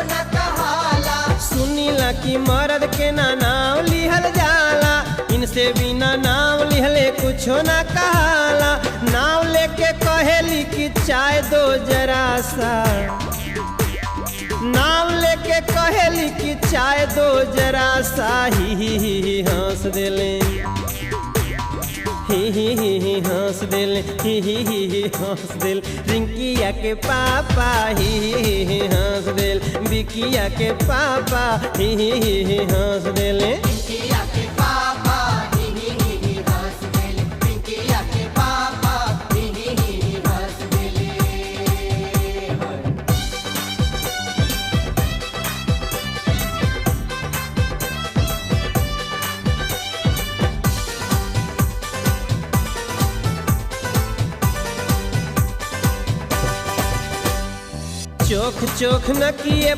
न कहाला। सुनीला की मर्द के ना नाम लिहल जाला, इनसे बिना नाम लिहले कुछो ना कहाला। नाम लेके कहेली कि चाय दो जरा सा, नाम लेके कहेली कि चाय दो जरा सा। ही हंस देले, ही हंस देले, ही हंस देल रिंकिया के पापा। ही हंस देल बिकिया के पापा। ही हंस देले पिंकिया के पापा ही हंस देले। पिंकिया के पापा ही हंस देले। चोख चोख न किए